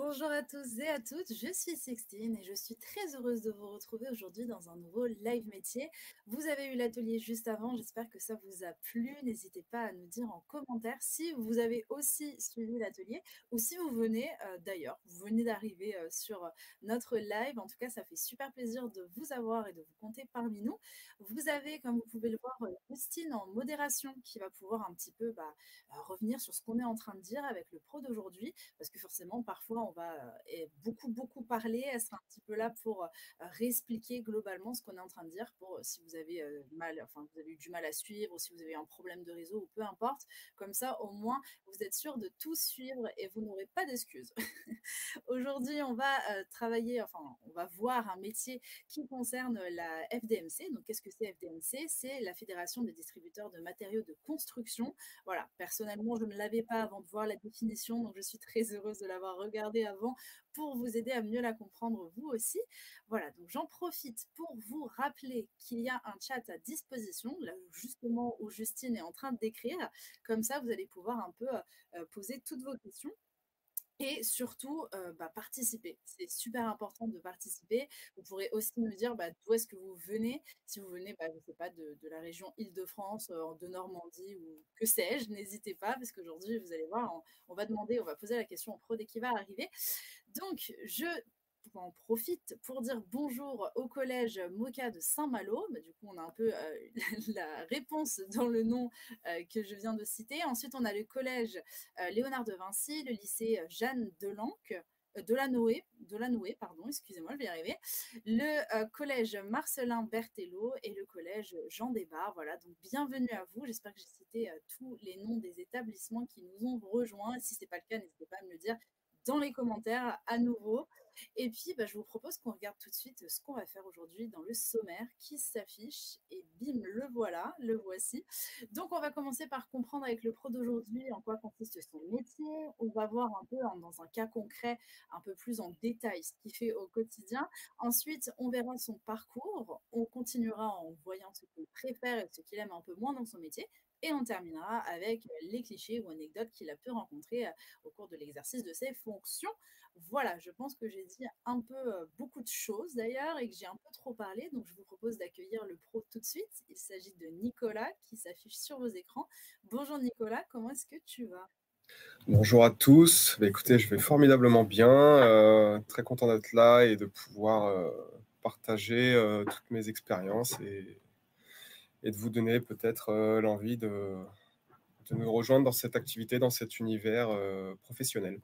Bonjour à tous et à toutes, je suis Sixtine et je suis très heureuse de vous retrouver aujourd'hui dans un nouveau live métier. Vous avez eu l'atelier juste avant, j'espère que ça vous a plu. N'hésitez pas à nous dire en commentaire si vous avez aussi suivi l'atelier ou si vous venez d'ailleurs, vous venez d'arriver sur notre live. En tout cas, ça fait super plaisir de vous avoir et de vous compter parmi nous. Vous avez, comme vous pouvez le voir, Justine en modération qui va pouvoir un petit peu revenir sur ce qu'on est en train de dire avec le pro d'aujourd'hui, parce que forcément, parfois, on va beaucoup parler. Elle sera un petit peu là pour réexpliquer globalement ce qu'on est en train de dire, pour si vous avez vous avez eu du mal à suivre, ou si vous avez un problème de réseau, ou peu importe. Comme ça, au moins, vous êtes sûr de tout suivre et vous n'aurez pas d'excuses. Aujourd'hui, on va on va voir un métier qui concerne la FDMC. Donc, qu'est-ce que c'est FDMC? C'est la Fédération des distributeurs de matériaux de construction. Voilà, personnellement, je ne l'avais pas avant de voir la définition, donc je suis très heureuse de l'avoir regardée avant pour vous aider à mieux la comprendre vous aussi. Voilà, donc j'en profite pour vous rappeler qu'il y a un chat à disposition, là justement où Justine est en train d'écrire. Comme ça, vous allez pouvoir un peu poser toutes vos questions. Et surtout, participer. C'est super important de participer. Vous pourrez aussi me dire d'où est-ce que vous venez. Si vous venez, je ne sais pas, de la région Île-de-France, de Normandie ou que sais-je, n'hésitez pas, parce qu'aujourd'hui, vous allez voir, on va poser la question au pro dès qu'il va arriver. Donc, je en profite pour dire bonjour au collège Moka de Saint-Malo. Du coup, on a un peu la réponse dans le nom que je viens de citer. Ensuite, on a le collège Léonard de Vinci, le lycée Jeanne Delanoë, pardon, excusez-moi, je vais y arriver, le collège Marcelin Berthelot et le collège Jean Desbarres. Voilà, donc bienvenue à vous. J'espère que j'ai cité tous les noms des établissements qui nous ont rejoints. Si ce n'est pas le cas, n'hésitez pas à me le dire dans les commentaires à nouveau. Et puis, je vous propose qu'on regarde tout de suite ce qu'on va faire aujourd'hui dans le sommaire qui s'affiche. Et bim, le voilà, le voici. Donc, on va commencer par comprendre avec le pro d'aujourd'hui en quoi consiste son métier. On va voir un peu dans un cas concret, un peu plus en détail, ce qu'il fait au quotidien. Ensuite, on verra son parcours. On continuera en voyant ce qu'il préfère et ce qu'il aime un peu moins dans son métier. Et on terminera avec les clichés ou anecdotes qu'il a pu rencontrer au cours de l'exercice de ses fonctions. Voilà, je pense que j'ai dit un peu beaucoup de choses d'ailleurs et que j'ai un peu trop parlé. Donc, je vous propose d'accueillir le pro tout de suite. Il s'agit de Nicolas qui s'affiche sur vos écrans. Bonjour Nicolas, comment est-ce que tu vas? Bonjour à tous. Écoutez, je vais formidablement bien. Très content d'être là et de pouvoir partager toutes mes expériences et de vous donner peut-être l'envie de nous rejoindre dans cette activité, dans cet univers professionnel.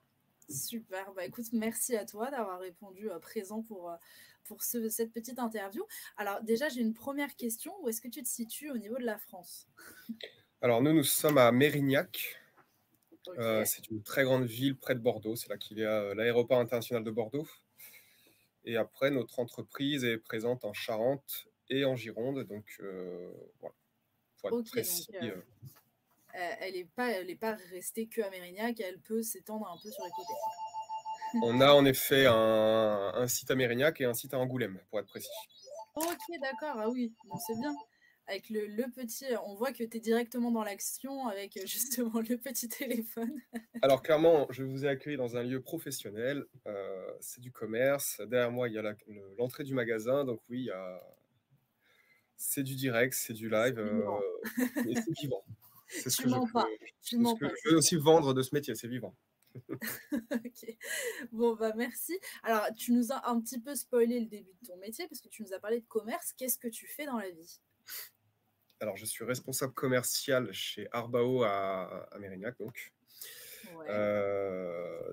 Super, écoute, merci à toi d'avoir répondu présent pour cette petite interview. Alors déjà, j'ai une première question. Où est-ce que tu te situes au niveau de la France? Alors nous sommes à Mérignac. Ok. C'est une très grande ville près de Bordeaux. C'est là qu'il y a l'aéroport international de Bordeaux. Et après, notre entreprise est présente en Charente et en Gironde. Donc voilà, pour être Ok, précis. donc elle est pas restée que à Mérignac, elle peut s'étendre un peu sur les côtés. On a en effet un site à Mérignac et un site à Angoulême, pour être précis. Ok, d'accord, ah oui, bon, c'est bien. Avec le petit, on voit que tu es directement dans l'action avec justement le petit téléphone. Alors clairement, je vous ai accueilli dans un lieu professionnel, c'est du commerce. Derrière moi, il y a l'entrée du magasin, donc oui, c'est du direct, c'est du C'est live, vivant. et c'est vivant. C'est ce Tu que je mens peux, pas, tu c'est ce mens que pas, je c'est veux ça. aussi vendre de ce métier, c'est vivant. Ok. Bon, merci. Alors, tu nous as un petit peu spoilé le début de ton métier parce que tu nous as parlé de commerce. Qu'est-ce que tu fais dans la vie? Alors, je suis responsable commercial chez Arbao à Mérignac, donc. Ouais.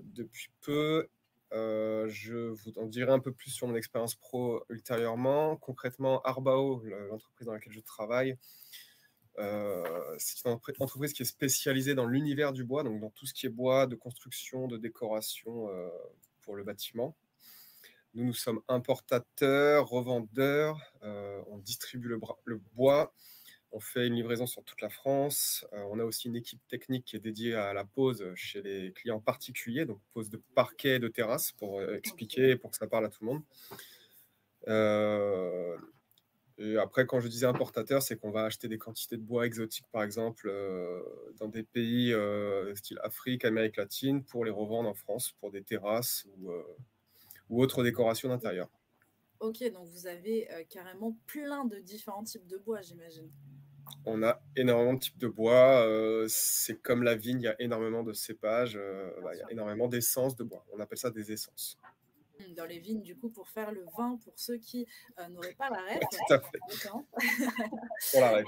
Depuis peu, je vous en dirai un peu plus sur mon expérience pro ultérieurement. Concrètement, Arbao, l'entreprise dans laquelle je travaille, c'est une entreprise qui est spécialisée dans l'univers du bois, donc dans tout ce qui est bois, de construction, de décoration pour le bâtiment. Nous sommes importateurs, revendeurs, on distribue le bois, on fait une livraison sur toute la France. On a aussi une équipe technique qui est dédiée à la pose chez les clients particuliers, donc pose de parquet, de terrasse, pour expliquer, Ok. pour que ça parle à tout le monde. Et après, quand je disais importateur, c'est qu'on va acheter des quantités de bois exotiques, par exemple, dans des pays style Afrique, Amérique latine, pour les revendre en France pour des terrasses ou autres décorations d'intérieur. OK, donc vous avez, carrément plein de différents types de bois, j'imagine? On a énormément de types de bois. C'est comme la vigne, il y a énormément de cépages, Bien bah, il y a sûr. énormément d'essences de bois. On appelle ça des essences. Dans les vignes, du coup, pour faire le vin, pour ceux qui, n'auraient pas la ref, Tout à fait, en l'occurrence. pour la ref.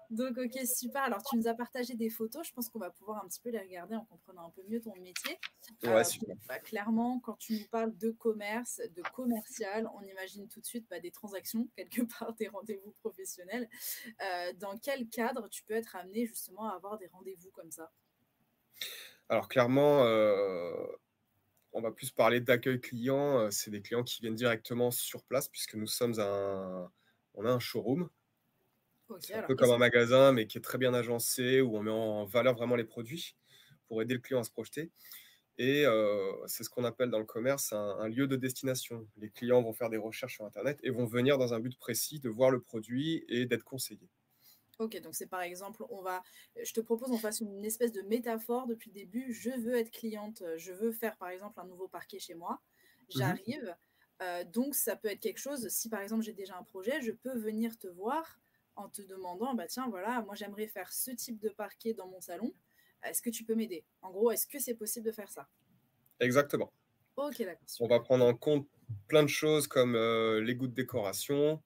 Donc, OK, super. Alors, tu nous as partagé des photos. Je pense qu'on va pouvoir un petit peu les regarder en comprenant un peu mieux ton métier. Ouais, Bon, super. bah, clairement, quand tu nous parles de commerce, de commercial, on imagine tout de suite bah, des transactions, quelque part des rendez-vous professionnels. Dans quel cadre tu peux être amené justement à avoir des rendez-vous comme ça? Alors clairement, on va plus parler d'accueil client, c'est des clients qui viennent directement sur place puisque on a un showroom. OK, C'est un alors peu comme qu'est-ce un que c'est? magasin, mais qui est très bien agencé, où on met en valeur vraiment les produits pour aider le client à se projeter. Et c'est ce qu'on appelle dans le commerce un lieu de destination. Les clients vont faire des recherches sur internet et vont venir dans un but précis de voir le produit et d'être conseillés. OK, donc c'est par exemple, je te propose on fasse une espèce de métaphore depuis le début. Je veux être cliente, je veux faire par exemple un nouveau parquet chez moi. Mmh. J'arrive, donc ça peut être quelque chose si par exemple j'ai déjà un projet, je peux venir te voir en te demandant: «Bah tiens voilà, moi j'aimerais faire ce type de parquet dans mon salon, est-ce que tu peux m'aider?» En gros, est-ce que c'est possible de faire ça? Exactement. OK, d'accord, On va super. prendre en compte plein de choses comme, les goûts de décoration,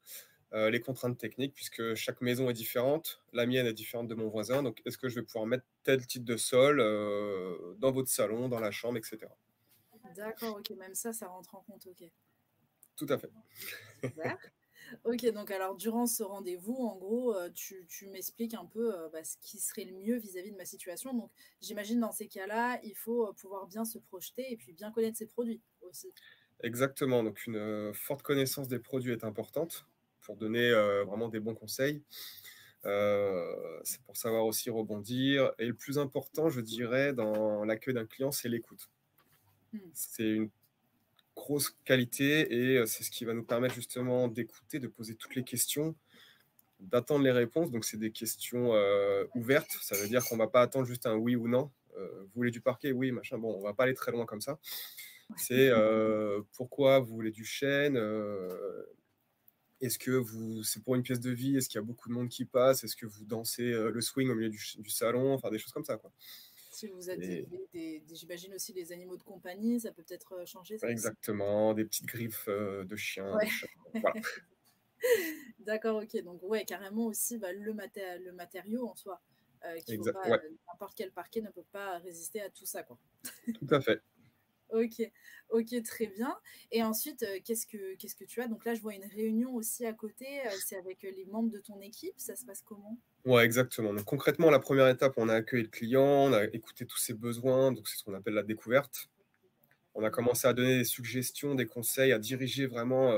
les contraintes techniques puisque chaque maison est différente. La mienne est différente de mon voisin, donc est-ce que je vais pouvoir mettre tel type de sol, dans votre salon, dans la chambre et cetera? D'accord, OK, même ça rentre en compte, OK. Tout à fait. Super. OK, donc alors durant ce rendez-vous, en gros, tu m'expliques un peu, bah, ce qui serait le mieux vis-à-vis de ma situation. Donc j'imagine dans ces cas-là, il faut, pouvoir bien se projeter et puis bien connaître ses produits aussi. Exactement, donc une, forte connaissance des produits est importante pour donner, vraiment des bons conseils. C'est pour savoir aussi rebondir et le plus important, je dirais, dans l'accueil d'un client, c'est l'écoute. Mmh. C'est une grosse qualité et c'est ce qui va nous permettre justement d'écouter, de poser toutes les questions, d'attendre les réponses. Donc c'est des questions, ouvertes. Ça veut dire qu'on va pas attendre juste un oui ou non. «Vous voulez du parquet? Oui», machin. Bon, on va pas aller très loin comme ça. C'est, «Pourquoi vous voulez du chêne?» Est-ce que c'est pour une pièce de vie? Est-ce qu'il y a beaucoup de monde qui passe? Est-ce que vous dansez, le swing au milieu du salon? Enfin, des choses comme ça, quoi. Si vous êtes Et élevé j'imagine aussi les animaux de compagnie, ça peut peut-être, changer ça aussi? exactement, des petites griffes, de chiens, de Ouais. chats, voilà. D'accord, OK, donc ouais, carrément aussi, bah, le matériau en soi, qu'il faut pas, Ouais, n'importe quel parquet ne peut pas résister à tout ça, quoi. tout à fait. OK, OK, très bien et ensuite, qu'est-ce que tu as? Donc là, je vois une réunion aussi à côté, c'est avec, les membres de ton équipe, ça se passe comment? Ouais, exactement. Donc concrètement, la première étape, on a accueilli le client, on a écouté tous ses besoins, donc c'est ce qu'on appelle la découverte. On a Mmh. commencé à donner des suggestions, des conseils, à diriger vraiment,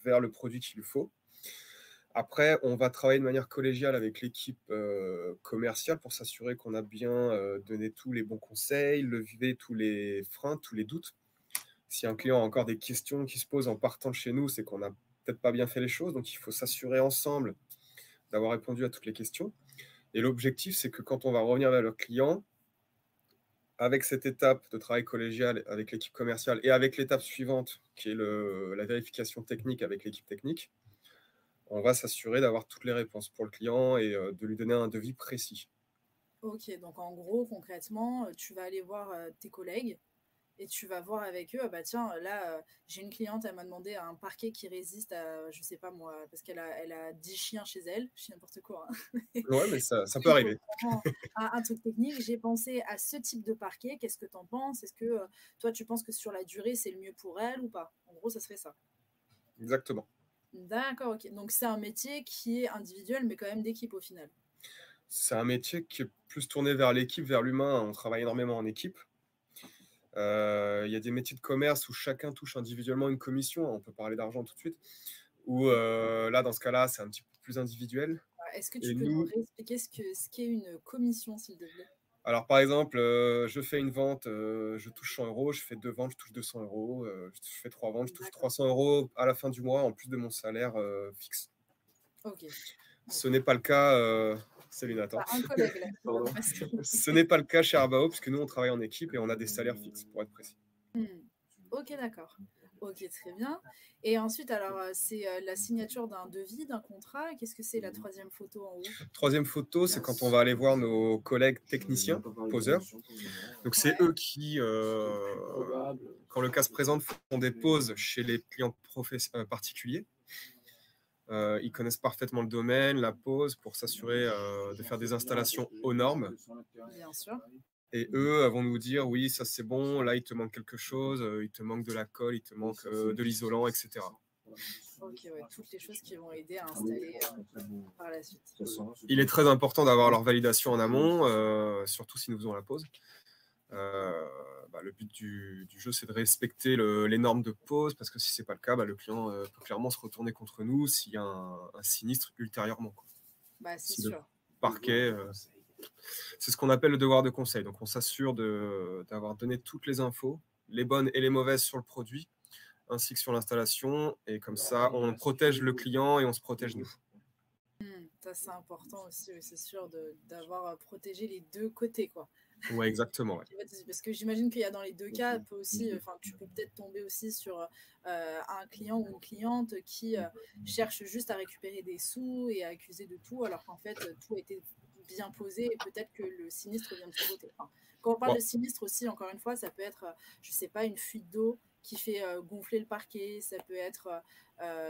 vers le produit qu'il lui faut. Après, on va travailler de manière collégiale avec l'équipe, commerciale pour s'assurer qu'on a bien, donné tous les bons conseils, levé tous les freins, tous les doutes. Si un client a encore des questions qui se posent en partant de chez nous, c'est qu'on n'a peut-être pas bien fait les choses, donc il faut s'assurer ensemble d'avoir répondu à toutes les questions et l'objectif, c'est que quand on va revenir vers le client, avec cette étape de travail collégial avec l'équipe commerciale et avec l'étape suivante qui est la vérification technique avec l'équipe technique, on va s'assurer d'avoir toutes les réponses pour le client et de lui donner un devis précis. OK, donc en gros, concrètement, tu vas aller voir, tes collègues et tu vas voir avec eux: «Ah bah tiens, là, j'ai une cliente, elle m'a demandé un parquet qui résiste à» je sais pas moi, parce qu'elle a 10 chiens chez elle, je dis n'importe quoi, hein. Ouais, mais ça peut Il faut arriver. vraiment un truc technique. J'ai pensé à ce type de parquet, qu'est-ce que tu en penses? Est-ce que, toi, tu penses que sur la durée, c'est le mieux pour elle ou pas? En gros, ça serait ça. Exactement. D'accord, OK. Donc c'est un métier qui est individuel, mais quand même d'équipe au final? C'est un métier qui est plus tourné vers l'équipe, vers l'humain. On travaille énormément en équipe. Il y a des métiers de commerce où chacun touche individuellement une commission. On peut parler d'argent tout de suite. Ou là, dans ce cas-là, c'est un petit peu plus individuel. Est-ce que Et tu peux nous nous, réexpliquer ce qu'est une commission, s'il te plaît? alors par exemple, je fais une vente, je touche 100 euros. Je fais 2 ventes, je touche 200 euros. Je fais 3 ventes, je touche D'accord. 300 euros à la fin du mois, en plus de mon salaire fixe. Ok. Ce n'est pas le cas, salut Nathan. Un collègue là. Ce n'est pas le cas chez Arbao, puisque nous, on travaille en équipe et on a des salaires fixes, pour être précis. Ok, d'accord. Ok, très bien. Et ensuite, alors, c'est la signature d'un devis, d'un contrat. Qu'est-ce que c'est la troisième photo en haut? Troisième photo, c'est quand on va aller voir nos collègues techniciens, poseurs. Donc, c'est eux qui, quand le cas se présente, font des poses chez les clients particuliers. Ils connaissent parfaitement le domaine, la pose, pour s'assurer de faire des installations aux normes. Bien sûr. Et eux vont nous dire, oui, ça c'est bon, là il te manque quelque chose, il te manque de la colle, il te manque de l'isolant, etc. Ok, ouais, toutes les choses qui vont aider à installer par la suite. Il est très important d'avoir leur validation en amont, surtout si nous faisons la pose. Le but du jeu, c'est de respecter les normes de pose, parce que si ce n'est pas le cas, le client peut clairement se retourner contre nous s'il y a un sinistre ultérieurement, quoi. C'est sûr. Le parquet, c'est ce qu'on appelle le devoir de conseil. Donc, on s'assure d'avoir donné toutes les infos, les bonnes et les mauvaises sur le produit, ainsi que sur l'installation. Et comme ça, on protège le client et on se protège nous. Ça, c'est important aussi, oui, c'est sûr, d'avoir protégé les deux côtés, quoi. Ouais, exactement. Ouais. Parce que j'imagine qu'il y a dans les deux cas, tu peux peut-être tomber aussi sur un client ou une cliente qui cherche juste à récupérer des sous et à accuser de tout, alors qu'en fait, tout a été bien posé et peut-être que le sinistre vient de son côté. Enfin, quand on parle de sinistre aussi, encore une fois, ça peut être, je sais pas, une fuite d'eau qui fait gonfler le parquet, ça peut être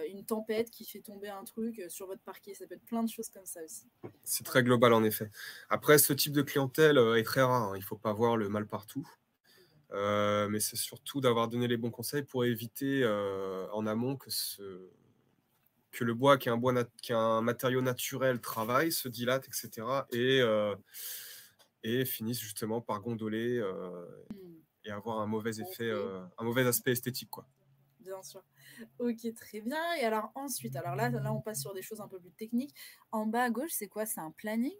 une tempête qui fait tomber un truc sur votre parquet, ça peut être plein de choses comme ça aussi. C'est très global en effet. Après, ce type de clientèle est très rare, il ne faut pas voir le mal partout, mais c'est surtout d'avoir donné les bons conseils pour éviter en amont que le bois, qui est un matériau naturel, travaille, se dilate, etc. et finisse justement par gondoler et avoir un mauvais effet, un mauvais aspect esthétique, quoi. Bien sûr. Ok, très bien. Et alors ensuite, alors là, on passe sur des choses un peu plus techniques. En bas à gauche, c'est quoi? C'est un planning?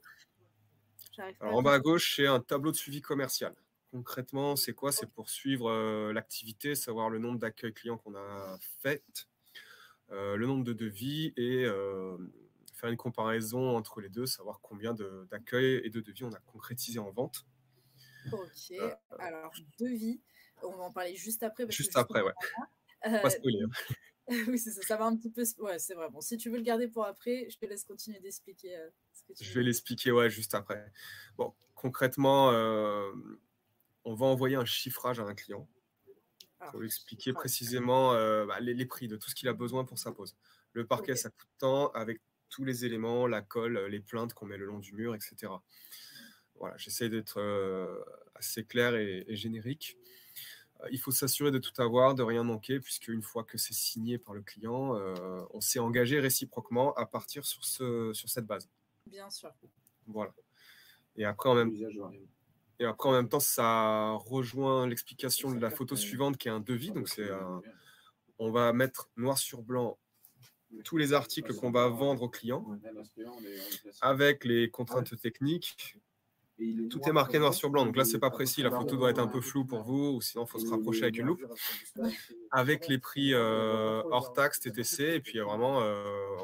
Alors en bas à gauche, c'est un tableau de suivi commercial. Concrètement, c'est quoi? C'est pour suivre l'activité, savoir le nombre d'accueils clients qu'on a fait, le nombre de devis et faire une comparaison entre les deux, savoir combien d'accueils et de devis on a concrétisé en vente. Ok, alors devis, on va en parler juste après. Juste après, ouais. Pas spoiler. Oui, c'est ça, ça va un petit peu. Ouais, c'est vrai. Bon, si tu veux le garder pour après, je te laisse continuer d'expliquer ce que tu veux. Je vais l'expliquer, ouais, juste après. Bon, concrètement, on va envoyer un chiffrage à un client pour lui expliquer précisément les prix de tout ce qu'il a besoin pour sa pose. Le parquet, ça coûte tant, avec tous les éléments, la colle, les plaintes qu'on met le long du mur, etc. Voilà, j'essaie d'être assez clair et générique. Il faut s'assurer de tout avoir, de rien manquer, puisque une fois que c'est signé par le client, on s'est engagé réciproquement à partir sur cette base. Bien sûr. Voilà. Et après, en même temps, ça rejoint l'explication de la photo suivante, qui est un devis. Donc, on va mettre noir sur blanc tous les articles qu'on va vendre au client, avec les contraintes techniques. Tout est marqué noir sur blanc, donc là c'est pas précis, la photo doit être un peu floue pour vous, ou sinon il faut se rapprocher avec une loupe. Avec les prix hors taxe, TTC, et puis vraiment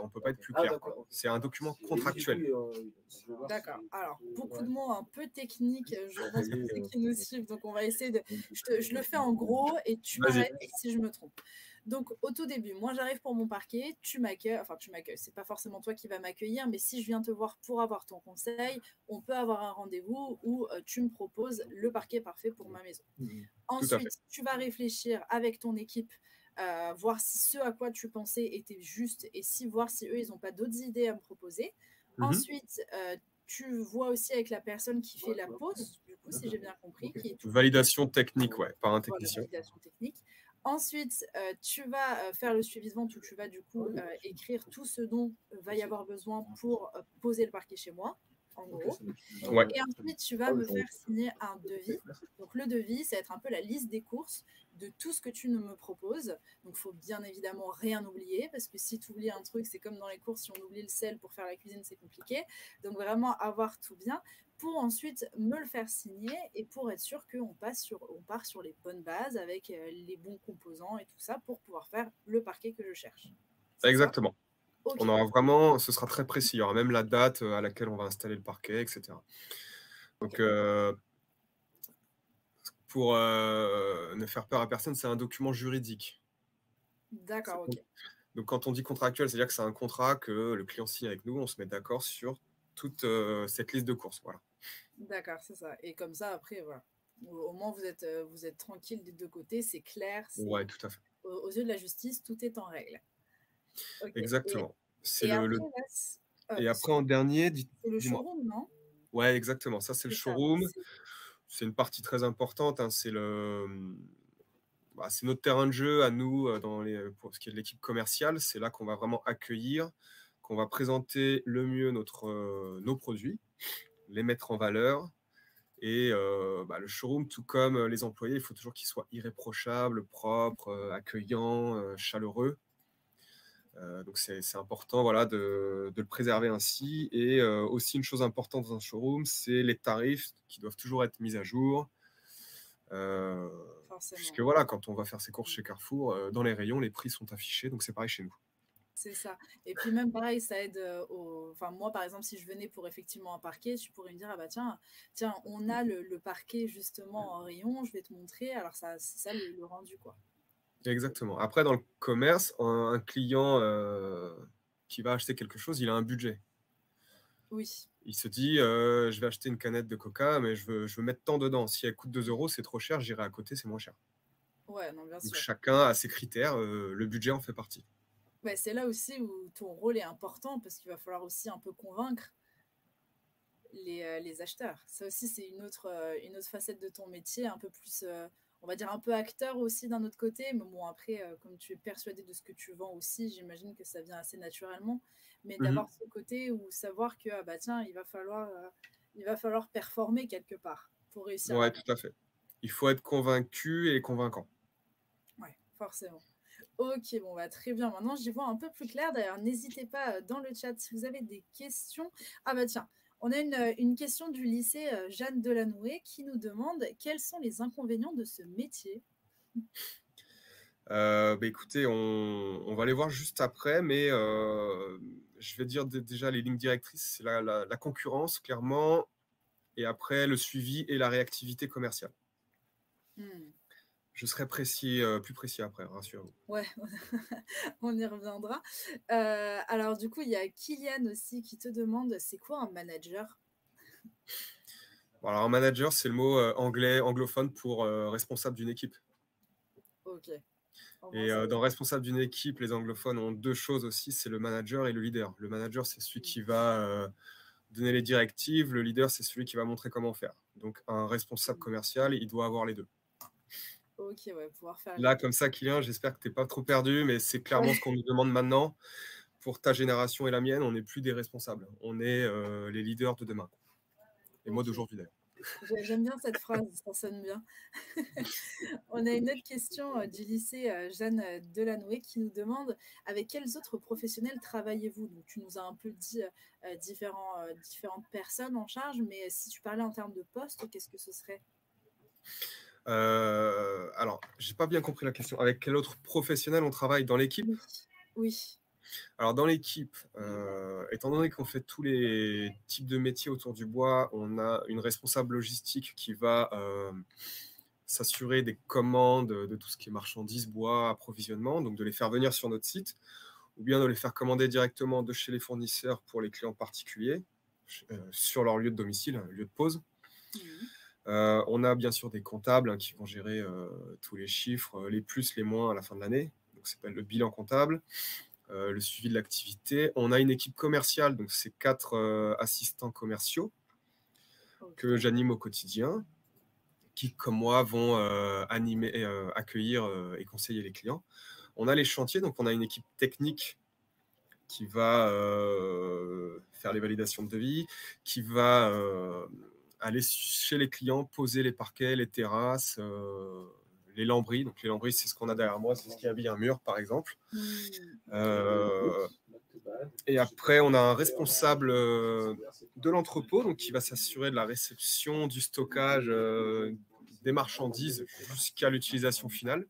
on peut pas être plus clair, quoi. C'est un document contractuel. D'accord. Alors beaucoup de mots un peu techniques, je pense que ceux qui nous suivent, donc on va essayer de. Je le fais en gros et tu m'arrêtes si je me trompe. Donc, au tout début, moi, j'arrive pour mon parquet, tu m'accueilles, c'est pas forcément toi qui vas m'accueillir, mais si je viens te voir pour avoir ton conseil, on peut avoir un rendez-vous où tu me proposes le parquet parfait pour ma maison. Ensuite, tu vas réfléchir avec ton équipe, voir si ce à quoi tu pensais était juste et voir si eux, ils n'ont pas d'autres idées à me proposer. Ensuite, tu vois aussi avec la personne qui fait la pose, du coup, si j'ai bien compris. Validation technique, ouais, par un technicien. Validation technique. Ensuite, tu vas faire le suivi de vente où tu vas du coup écrire tout ce dont va y avoir besoin pour poser le parquet chez moi, en gros. Ouais. Et ensuite, tu vas me faire signer un devis. Donc, le devis, ça va être un peu la liste des courses de tout ce que tu me proposes. Donc, il faut bien évidemment rien oublier parce que si tu oublies un truc, c'est comme dans les courses, si on oublie le sel pour faire la cuisine, c'est compliqué. Donc, vraiment avoir tout bien pour ensuite me le faire signer et pour être sûr qu'on part sur les bonnes bases avec les bons composants et tout ça pour pouvoir faire le parquet que je cherche. Exactement. OK, On aura vraiment ce sera très précis. Il y aura même la date, à laquelle on va installer le parquet et cetera. Donc, OK. pour, ne faire peur à personne, c'est un document juridique. C'est D'accord, com OK. donc quand on dit contractuel, c'est-à-dire que c'est un contrat que le client signe avec nous, on se met d'accord sur toute, cette liste de courses, voilà. D'accord, c'est ça et comme ça après voilà, au moins vous êtes tranquilles des 2 côtés, c'est clair, Ouais, c'est tout à fait. aux yeux de la justice, tout est en règle. OK Exactement. C'est et après le là c et après en excuse-moi, dernier, c'est le dis-moi? showroom, non? Ouais, exactement, ça, c'est le C'est ça, donc showroom. C'est une partie très importante, hein, c'est notre terrain de jeu à nous, pour ce qui est de l'équipe commerciale. C'est là qu'on va vraiment accueillir, qu'on va présenter le mieux nos produits, les mettre en valeur et le showroom, tout comme, les employés, il faut toujours qu'ils soient irréprochables, propres, accueillants, chaleureux. Donc c'est important, voilà, de le préserver ainsi et aussi une chose importante dans un showroom, c'est les tarifs qui doivent toujours être mis à jour. Heu, Puisque forcément. voilà, quand on va faire ses courses chez Carrefour, dans les rayons, les prix sont affichés, donc c'est pareil chez nous. C'est ça et puis même pareil, ça aide, au enfin moi, par exemple, si je venais pour effectivement un parquet, tu pourrais me dire: «Ah bah tiens, on a le parquet justement en rayon, je vais te montrer». Alors ça c'est ça le rendu, quoi. Exactement. Après dans le commerce, un client, qui va acheter quelque chose, il a un budget. Oui, Il se dit: «Je vais acheter une canette de coca, mais je veux mettre tant dedans. Si elle coûte 2 €, c'est trop cher, j'irai à côté, c'est moins cher». ouais, non, bien Donc sûr. chacun a ses critères, le budget en fait partie. Bah, c'est là aussi où ton rôle est important parce qu'il va falloir aussi un peu convaincre les acheteurs. Ça aussi, c'est une autre facette de ton métier, un peu plus, on va dire un peu acteur aussi d'un autre côté. Mais bon, après, comme tu es persuadé de ce que tu vends aussi, j'imagine que ça vient assez naturellement. Mais Mmh. d'avoir ce côté où savoir que, ah bah tiens, il va falloir performer quelque part pour réussir Ouais, la tout vente. à fait. Il faut être convaincu et convaincant. Ouais, forcément. OK, bon, bah, très bien. Maintenant, j'y vois un peu plus clair. D'ailleurs, n'hésitez pas, dans le chat si vous avez des questions. Ah bah tiens, on a une question du lycée, Jeanne Delanoué qui nous demande: «Quels sont les inconvénients de ce métier?» Écoutez, on va les voir juste après, mais je vais dire déjà les lignes directrices, c'est la concurrence clairement et après le suivi et la réactivité commerciale. Mmh. Je serai précis, plus précis après, rassurez-vous. Ouais, on y reviendra. Alors du coup, il y a Kylian aussi qui te demande: «C'est quoi un manager?» Bon alors un manager, c'est le mot, anglais anglophone pour, responsable d'une équipe OK, au moins et ça dans responsable d'une équipe, les anglophones ont 2 choses aussi, c'est le manager et le leader. Le manager, c'est celui mmh. qui va, donner les directives, le leader, c'est celui qui va montrer comment faire. Donc un responsable Mmh. commercial, il doit avoir les 2. OK, ouais, pouvoir faire les Là, 2. comme ça, Kylian, j'espère que tu es pas trop perdu, mais c'est clairement ce Ouais, qu'on nous demande maintenant. Pour ta génération et la mienne, on n'est plus des responsables. On est, les leaders de demain et moi OK. d'aujourd'hui d'ailleurs. J'aime bien cette phrase, ça sonne bien. On a une autre question du lycée Jeanne Delanoué qui nous demande: avec quels autres professionnels travaillez-vous? Donc, tu nous as un peu dit différentes personnes en charge, mais si tu parlais en termes de poste, qu'est-ce que ce serait? Alors, j'ai pas bien compris la question. Avec quel autre professionnel on travaille dans l'équipe? Oui, oui. Alors dans l'équipe, étant donné qu'on fait tous les types de métiers autour du bois, on a une responsable logistique qui va, s'assurer des commandes, de tout ce qui est marchandises, bois, approvisionnement, donc de les faire venir sur notre site ou bien de les faire commander directement de chez les fournisseurs pour les clients particuliers, sur leur lieu de domicile, lieu de pause. Mhm. On a bien sûr des comptables, hein, qui vont gérer, tous les chiffres, les plus, les moins à la fin de l'année, donc ça s'appelle le bilan comptable. Le suivi de l'activité. On a une équipe commerciale, donc c'est 4 assistants commerciaux que Ok. j'anime au quotidien, qui, comme moi, vont animer, accueillir et conseiller les clients. On a les chantiers, donc on a une équipe technique qui va faire les validations de devis, qui va aller chez les clients, poser les parquets, les terrasses, les lambris. Donc les lambris, c'est ce qu'on a derrière moi, c'est ce qui habille un mur, par exemple. Ok. Euh, et après, on a un responsable de l'entrepôt, donc qui va s'assurer de la réception, du stockage des marchandises jusqu'à l'utilisation finale.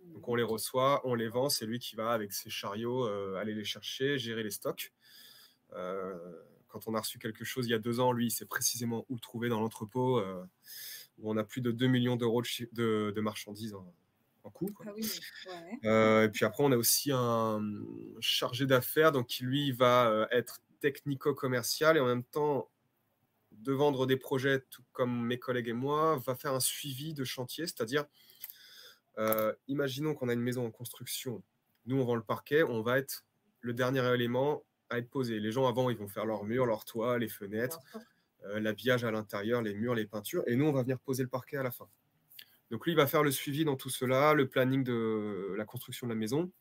Donc Donc on les reçoit, on les vend, c'est lui qui va avec ses chariots aller les chercher, gérer les stocks. Quand on a reçu quelque chose il y a 2 ans, lui, il sait précisément où le trouver dans l'entrepôt, où on a plus de 2 millions d'euros de marchandises en coût, quoi. Ah oui, ouais. Et puis après, on a aussi un chargé d'affaires, donc qui lui va être technico-commercial et en même temps de vendre des projets, tout comme mes collègues et moi, va faire un suivi de chantier, c'est-à-dire, imaginons qu'on a une maison en construction, nous on vend le parquet, on va être le dernier élément à être posé. Les gens avant, ils vont faire leurs murs, leurs toits, les Bien fenêtres, sûr. l'habillage à l'intérieur, les murs, les peintures, et nous on va venir poser le parquet à la fin. Donc lui, il va faire le suivi dans tout cela, le planning de la construction de la maison,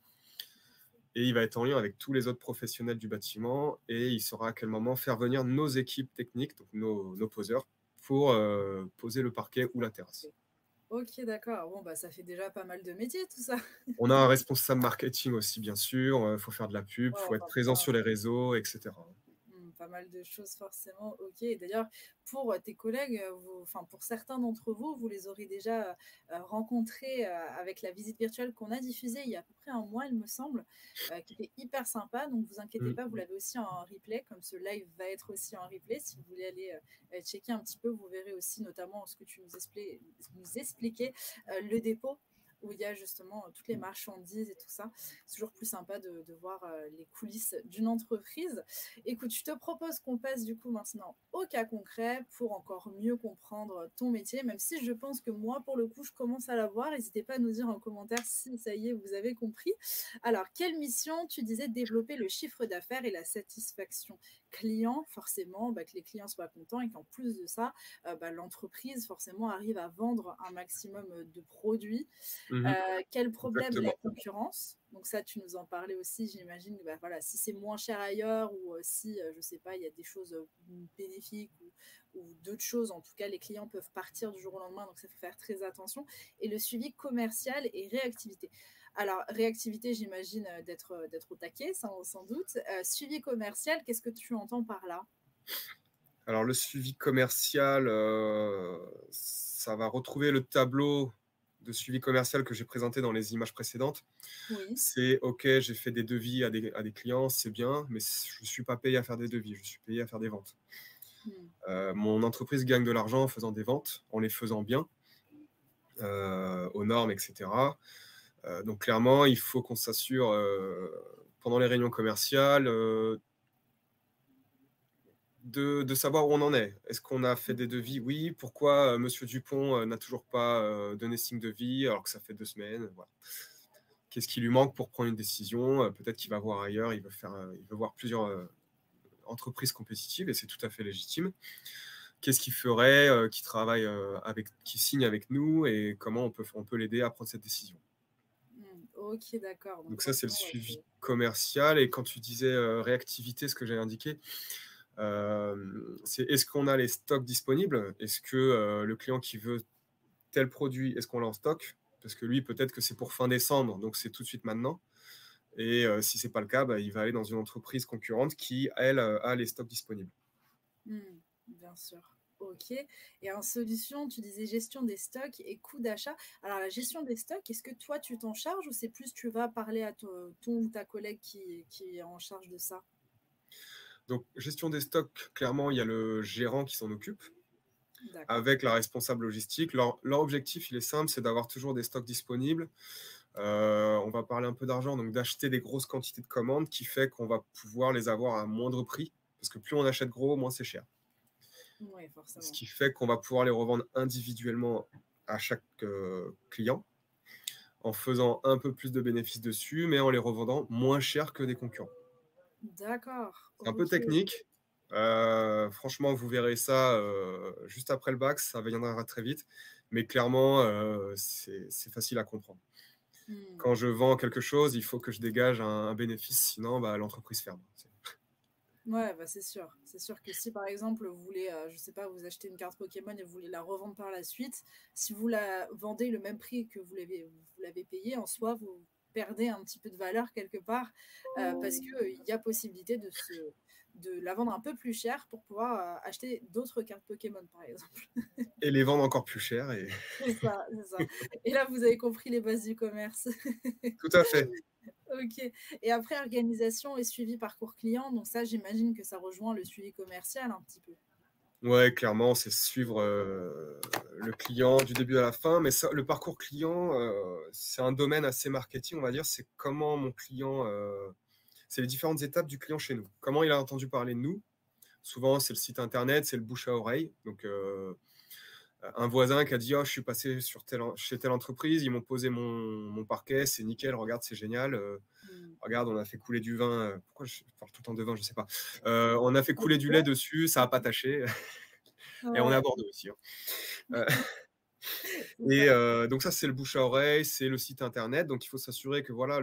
et il va être en lien avec tous les autres professionnels du bâtiment, et il saura à quel moment faire venir nos équipes techniques, donc nos poseurs, pour poser le parquet ou la terrasse. Ok, d'accord. Bon, bah, ça fait déjà pas mal de métiers, tout ça. On a un responsable marketing aussi, bien sûr, il faut faire de la pub, Ouais, il faut être enfin, présent sur les réseaux, etc. pas mal de choses forcément. Ok. Et d'ailleurs, pour tes collègues, enfin pour certains d'entre vous, vous les aurez déjà rencontrés avec la visite virtuelle qu'on a diffusée il y a à peu près un mois, il me semble, qui était hyper sympa. Donc vous inquiétez Mm. pas, vous l'avez aussi en replay, comme ce live va être aussi en replay. Si vous voulez aller checker un petit peu, vous verrez aussi notamment ce que tu nous expliquais, le dépôt où il y a justement toutes les marchandises et tout ça. C'est toujours plus sympa de voir les coulisses d'une entreprise. Écoute, je te propose qu'on passe du coup maintenant au cas concret pour encore mieux comprendre ton métier, même si je pense que moi, pour le coup, je commence à l'avoir. N'hésitez pas à nous dire en commentaire si ça y est, vous avez compris. Alors, quelle mission? Tu disais développer le chiffre d'affaires et la satisfaction client, forcément, bah, que les clients soient contents et qu'en plus de ça, bah, l'entreprise, forcément, arrive à vendre un maximum de produits. Mhm. Quel problème? La Exactement. concurrence. Donc ça, tu nous en parlais aussi, j'imagine. Bah, voilà, si c'est moins cher ailleurs ou si, je sais pas, il y a des choses bénéfiques ou d'autres choses, en tout cas, les clients peuvent partir du jour au lendemain, donc ça faut faire très attention. Et le suivi commercial et réactivité. Alors, réactivité, j'imagine d'être au taquet, sans doute. Suivi commercial, qu'est-ce que tu entends par là? Alors le suivi commercial, ça va retrouver le tableau de suivi commercial que j'ai présenté dans les images précédentes. Oui. C'est OK, j'ai fait des devis à des clients, c'est bien, mais je ne suis pas payé à faire des devis, je suis payé à faire des ventes. Hmm. Mon entreprise gagne de l'argent en faisant des ventes, en les faisant bien, aux normes, etc. Donc clairement, il faut qu'on s'assure pendant les réunions commerciales de savoir où on en est. Est-ce qu'on a fait des devis? Oui. Pourquoi Monsieur Dupont n'a toujours pas donné signe de vie alors que ça fait 2 semaines? Voilà. Qu'est-ce qui lui manque pour prendre une décision? Peut-être qu'il va voir ailleurs, il veut voir plusieurs entreprises compétitives et c'est tout à fait légitime. Qu'est-ce qu'il ferait, qui signe avec nous et comment on peut l'aider à prendre cette décision? Ok, d'accord. Donc Donc ça, c'est le forcément, ouais, suivi commercial. Et quand tu disais réactivité, ce que j'ai indiqué, c'est est-ce qu'on a les stocks disponibles? Est-ce que le client qui veut tel produit, est-ce qu'on l'a en stock? Parce que lui, peut-être que c'est pour fin décembre, donc c'est tout de suite maintenant. Et si ce n'est pas le cas, bah, il va aller dans une entreprise concurrente qui, elle, a les stocks disponibles. Bien sûr. Ok. Et en solution, tu disais gestion des stocks et coût d'achat. Alors, la gestion des stocks, est-ce que toi, tu t'en charges ou c'est plus tu vas parler à ton ou ta collègue qui est en charge de ça? Donc, gestion des stocks, clairement, il y a le gérant qui s'en occupe D'accord. avec la responsable logistique. Leur objectif, il est simple, c'est d'avoir toujours des stocks disponibles. On va parler un peu d'argent, donc d'acheter des grosses quantités de commandes qui fait qu'on va pouvoir les avoir à moindre prix. Parce que plus on achète gros, moins c'est cher. Oui, Ce forcément. qui fait qu'on va pouvoir les revendre individuellement à chaque client en faisant un peu plus de bénéfices dessus, mais en les revendant moins cher que des concurrents. D'accord. C'est un peu Ok. technique. Franchement, vous verrez ça juste après le bac, ça viendra très vite. Mais clairement, c'est facile à comprendre. Hmm. Quand je vends quelque chose, il faut que je dégage un bénéfice, sinon bah, l'entreprise ferme. Ouais, bah c'est sûr. C'est sûr que si par exemple vous voulez, je sais pas, vous achetez une carte Pokémon et vous voulez la revendre par la suite, si vous la vendez le même prix que vous l'avez payé, en soi, vous perdez un petit peu de valeur quelque part parce qu'il y a possibilité de la vendre un peu plus cher pour pouvoir acheter d'autres cartes Pokémon, par exemple. Et les vendre encore plus cher. Et... C'est ça, c'est ça. Et là, vous avez compris les bases du commerce. Tout à fait. Ok. Et après, organisation et suivi parcours client. Donc ça, j'imagine que ça rejoint le suivi commercial un petit peu. Ouais, clairement, c'est suivre le client du début à la fin. Mais ça, le parcours client, c'est un domaine assez marketing, on va dire. C'est comment mon client, c'est les différentes étapes du client chez nous. Comment il a entendu parler de nous. Souvent, c'est le site internet, c'est le bouche à oreille. Donc, un voisin qui a dit, oh, je suis passé chez telle entreprise, ils m'ont posé mon parquet, c'est nickel, regarde, c'est génial. Regarde, on a fait couler du vin. Pourquoi je parle tout le temps de vin, je sais pas. On a fait couler du lait dessus, ça n'a pas taché. Et on est à Ouais, Bordeaux aussi, hein. Euh, c'est et ça. donc ça, c'est le bouche à oreille, c'est le site internet. Donc il faut s'assurer que voilà,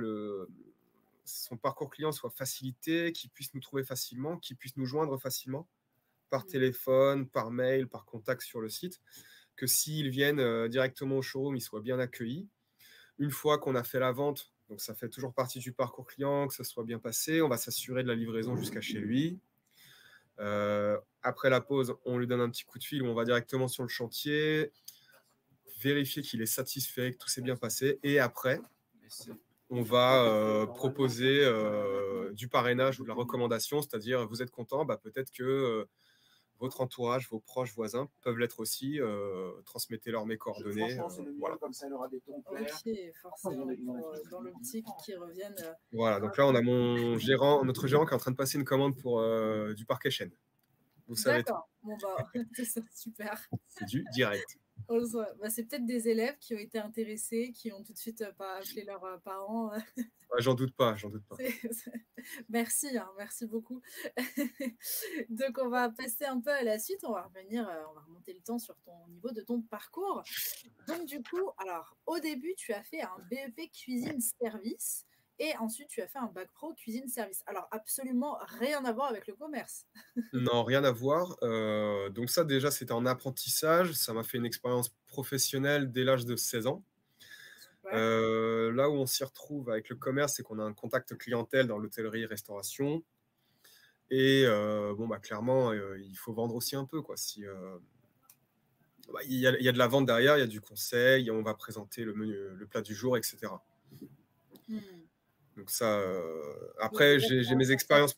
son parcours client soit facilité, qu'il puisse nous trouver facilement, qu'il puisse nous joindre facilement par Mm. téléphone, par mail, par contact sur le site. Que s'ils viennent directement au showroom, ils soient bien accueillis. Une fois qu'on a fait la vente, donc ça fait toujours partie du parcours client, que ça soit bien passé, on va s'assurer de la livraison jusqu'à chez lui. Après la pause, on lui donne un petit coup de fil, on va directement sur le chantier, vérifier qu'il est satisfait, que tout s'est bien passé. Et après, on va proposer du parrainage ou de la recommandation, c'est-à-dire vous êtes content, bah, peut-être que votre entourage, vos proches voisins peuvent l'être aussi. Transmettez-leur mes coordonnées. Voilà. Ok, forcément, dans l'optique qui reviennent. Voilà, donc là, on a notre gérant qui est en train de passer une commande pour du parquet chêne. Vous savez tout. D'accord, bon bah, c'est ça, super. C'est du direct. Bah, c'est peut-être des élèves qui ont été intéressés, qui ont tout de suite pas appelé leurs parents. Ah, j'en doute pas, j'en doute pas. Merci, hein, merci beaucoup. Donc, on va passer un peu à la suite. On va revenir, on va remonter le temps sur ton niveau de ton parcours. Donc, du coup, alors, au début, tu as fait un BEP cuisine-service et ensuite, tu as fait un bac pro cuisine-service. Alors, absolument rien à voir avec le commerce. Non, rien à voir. Donc ça, déjà, c'était en apprentissage. Ça m'a fait une expérience professionnelle dès l'âge de 16 ans. Super. Là où on s'y retrouve avec le commerce, c'est qu'on a un contact clientèle dans l'hôtellerie-restauration. Et bon, bah, clairement, il faut vendre aussi un peu, quoi. Bah, il y a de la vente derrière, il y a du conseil, on va présenter le menu, le plat du jour, etc. Hmm. Donc ça, Donc, après, déjà, j'ai mes expériences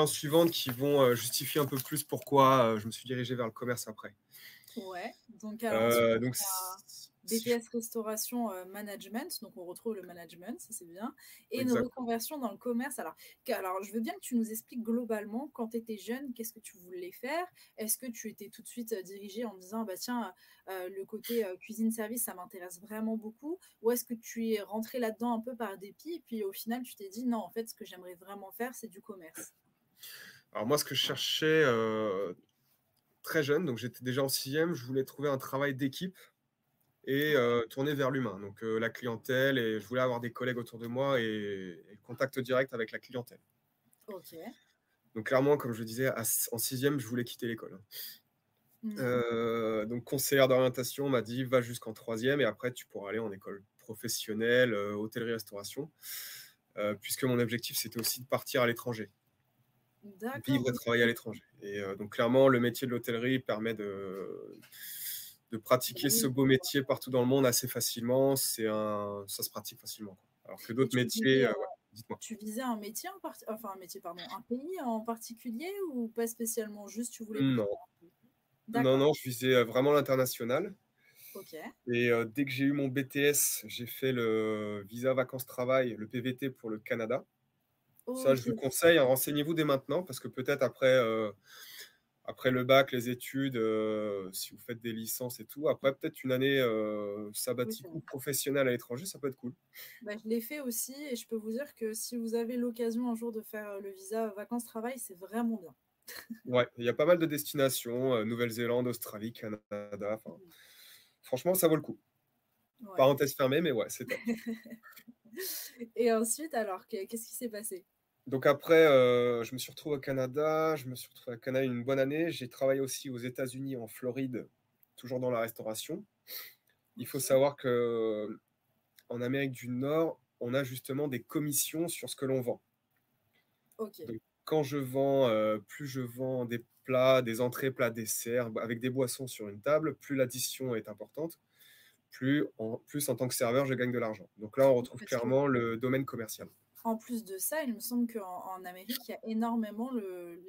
suivantes qui vont justifier un peu plus pourquoi je me suis dirigé vers le commerce après. ouais. Donc, alors ensuite, tu Donc, as si je- BTS restauration management, donc on retrouve le management, ça c'est bien, et une exact. reconversion dans le commerce. Alors, je veux bien que tu nous expliques globalement, quand tu étais jeune, qu'est-ce que tu voulais faire? Est-ce que tu étais tout de suite dirigé en disant, bah tiens, le côté cuisine-service, ça m'intéresse vraiment beaucoup, ou est-ce que tu es rentré là-dedans un peu par dépit, et puis au final, tu t'es dit, non, en fait, ce que j'aimerais vraiment faire, c'est du commerce. Alors moi, ce que je cherchais très jeune, donc j'étais déjà en sixième, je voulais trouver un travail d'équipe et Ouais, tourner vers l'humain, donc la clientèle, et je voulais avoir des collègues autour de moi et contact direct avec la clientèle. ok. Donc clairement, comme je disais, en sixième, je voulais quitter l'école. Mhm. Donc conseillère d'orientation m'a dit va jusqu'en troisième et après tu pourras aller en école professionnelle, hôtellerie-restauration, puisque mon objectif c'était aussi de partir à l'étranger, D'accord, vivre et ok. travailler à l'étranger. Et donc clairement, le métier de l'hôtellerie permet de Bah pratiquer ce oui. beau métier partout dans le monde assez facilement. Ça se pratique facilement, quoi. Alors que Et d'autres métiers, ouais, dites-moi. tu visais un métier enfin un métier, pardon, un pays en particulier ou pas spécialement, juste tu voulais bouger Non, un peu? non, D'accord, non, je visais vraiment l'international. ok. Et dès que j'ai eu mon BTS, j'ai fait le visa vacances-travail, le PVT pour le Canada. Ça, je Ok, vous conseille, hein, renseignez-vous dès maintenant, parce que peut-être après le bac, les études, si vous faites des licences et tout, après peut-être une année oui, sabbatique c'est ou vrai. professionnelle à l'étranger, ça peut être cool. Bah, je l'ai fait aussi et je peux vous dire que si vous avez l'occasion un jour de faire le visa vacances-travail, c'est vraiment bien. Ouais, il y a pas mal de destinations, Nouvelle-Zélande, Australie, Canada, enfin, Mhm. franchement, ça vaut le coup. Ouais. Parenthèse fermée, mais ouais, c'est top. Et ensuite, alors, qu'est-ce qui s'est passé? Donc après, je me suis retrouvé au Canada, je me suis retrouvé au Canada une bonne année. J'ai travaillé aussi aux États-Unis, en Floride, toujours dans la restauration. Il faut Ok, savoir que en Amérique du Nord, on a justement des commissions sur ce que l'on vend. ok. Donc, quand je vends, plus je vends des plats, des entrées, plats, desserts, avec des boissons sur une table, plus l'addition est importante, plus en tant que serveur, je gagne de l'argent. Donc là, on retrouve Parce que clairement le domaine commercial. en plus de ça, il me semble qu'en Amérique, il y a énormément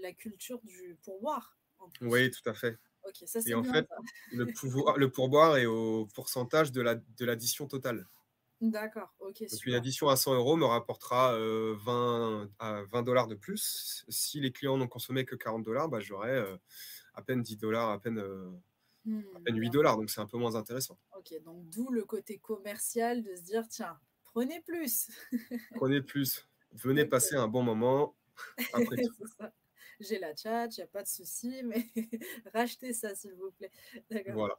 la culture du pourboire, en plus. Oui, tout à fait. Ok, ça Et c'est en bien fait, ça. le pourboire est au pourcentage de l'addition totale. D'accord, ok, Donc une super. addition à 100 € me rapportera 20 $ de plus. Si les clients n'ont consommé que 40 $, bah, j'aurai à peine 10 $, à peine huit Bien dollars. sûr. Donc c'est un peu moins intéressant. Ok, donc d'où le côté commercial de se dire, tiens, prenez plus. Prenez plus, venez Ok, passer un bon moment après tout. c'est ça. J'ai la tchatch, il n'y a pas de souci, mais rachetez ça, s'il vous plaît. D'accord. Voilà.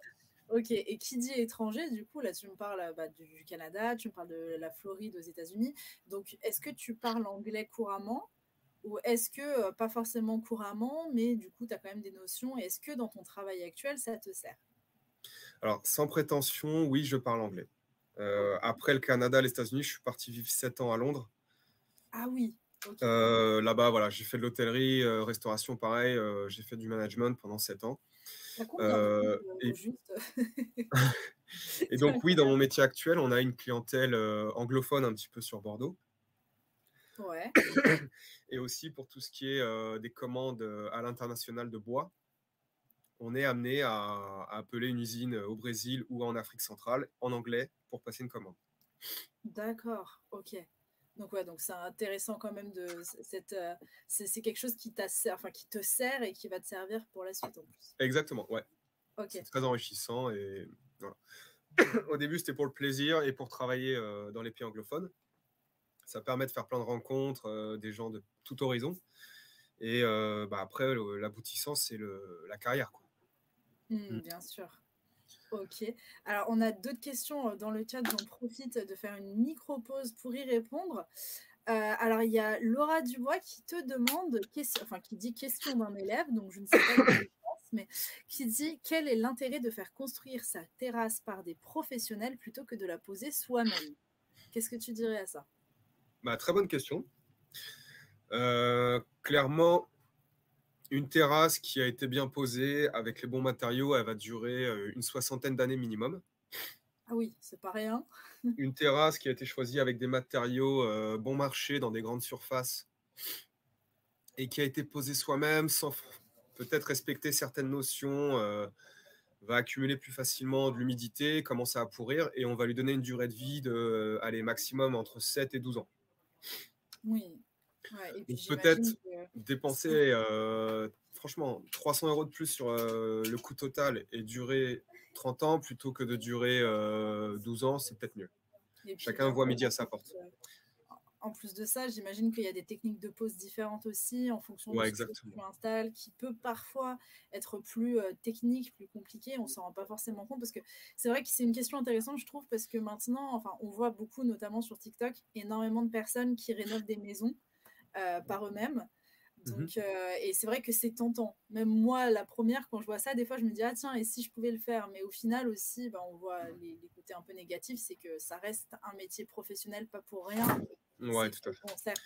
Ok, et qui dit étranger, du coup, là, tu me parles bah, du Canada, tu me parles de la Floride aux États-Unis. Donc, est-ce que tu parles anglais couramment ou est-ce que, pas forcément couramment, mais du coup, tu as quand même des notions et est-ce que dans ton travail actuel, ça te sert? Alors, sans prétention, oui, je parle anglais. Ok. Après le Canada, les États-Unis, je suis parti vivre 7 ans à Londres. Ah oui, ok. Là-bas, voilà, j'ai fait de l'hôtellerie, restauration, pareil. J'ai fait du management pendant 7 ans. T'as combien d'années Euh, au et, juste? et C'est donc, oui, dans mon incroyable. métier actuel, on a une clientèle anglophone un petit peu sur Bordeaux. Ouais, Et aussi pour tout ce qui est des commandes à l'international de bois, on est amené à appeler une usine au Brésil ou en Afrique centrale en anglais pour passer une commande. d'accord, ok. Donc ouais, donc c'est intéressant quand même c'est quelque chose enfin, qui te sert et qui va te servir pour la suite en plus. Exactement, ouais. Ok. C'est très enrichissant et voilà. Au début, c'était pour le plaisir et pour travailler dans les pays anglophones. Ça permet de faire plein de rencontres, des gens de tout horizon. Et bah, après, l'aboutissant, c'est la carrière, quoi. Mm. Bien sûr. Ok. Alors, on a d'autres questions dans le chat. J'en profite de faire une micro-pause pour y répondre. Alors, il y a Laura Dubois qui te demande, enfin, qui dit question d'un élève, donc je ne sais pas de qui il pense, mais qui dit quel est l'intérêt de faire construire sa terrasse par des professionnels plutôt que de la poser soi-même? Qu'est-ce que tu dirais à ça? Bah, très bonne question. Clairement, une terrasse qui a été bien posée avec les bons matériaux, elle va durer une soixantaine d'années minimum. Ah oui, c'est pas rien. Une terrasse qui a été choisie avec des matériaux bon marché dans des grandes surfaces et qui a été posée soi-même sans peut-être respecter certaines notions, va accumuler plus facilement de l'humidité, commencer à pourrir et on va lui donner une durée de vie de maximum entre 7 et 12 ans. Oui. Ouais, et puis Donc j'imagine peut-être que dépenser si, franchement 300 € de plus sur le coût total et durer 30 ans plutôt que de durer 12 ans, c'est peut-être mieux. et puis Chacun bien voit sûr, midi à sa porte. en plus de ça, j'imagine qu'il y a des techniques de pose différentes aussi en fonction de Ouais, ce que tu exactement. installes, qui peut parfois être plus technique, plus compliqué. On s'en rend pas forcément compte parce que c'est vrai que c'est une question intéressante, je trouve, parce que maintenant, enfin, on voit beaucoup, notamment sur TikTok, énormément de personnes qui rénovent des maisons par eux-mêmes. Mhm. Donc, et c'est vrai que c'est tentant. Même moi, la première, quand je vois ça, des fois, je me dis, ah tiens, et si je pouvais le faire? Mais au final aussi, ben, on voit les côtés un peu négatifs, c'est que ça reste un métier professionnel, pas pour rien. Ouais, C'est tout que, à fait. bon, certes,